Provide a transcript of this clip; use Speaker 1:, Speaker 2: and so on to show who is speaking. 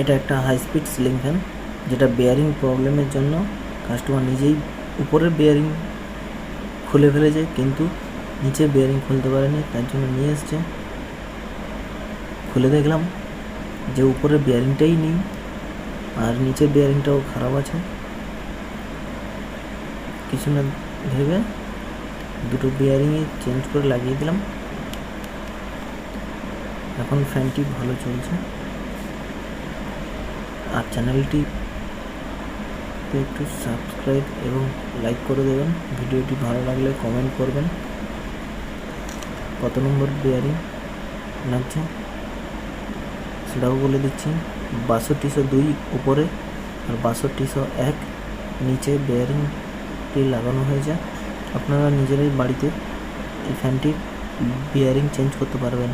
Speaker 1: এটা একটা high speed ceiling fan, যেটা বেয়ারিং প্রবলেমের জন্য কাস্টমার নিজেই উপরের বেয়ারিং খুলে ফেলেছে, কিন্তু নিচে বেয়ারিং খুলতে পারেনি, তার জন্য নিয়ে এসছে। খুলে দেখলাম যে উপরের বেয়ারিংটাই নেই, আর নিচের বেয়ারিংটাও খারাপ আছে। কিছু না ভেবে দুটো বেয়ারিংই চেঞ্জ করে লাগিয়ে দিলাম। এখন ফ্যানটি ভালো চলছে। আর চ্যানেলটি একটু সাবস্ক্রাইব এবং লাইক করে দেবেন। ভিডিওটি ভালো লাগলে কমেন্ট করবেন। কত নম্বর বেয়ারিং লাগছে সেটাও বলে দিচ্ছি। 6202 উপরে আর 6201 নিচে বেয়ারিংটি লাগানো হয়েছে। আপনারা নিজেরাই বাড়িতে এই ফ্যানটির বেয়ারিং চেঞ্জ করতে পারবেন।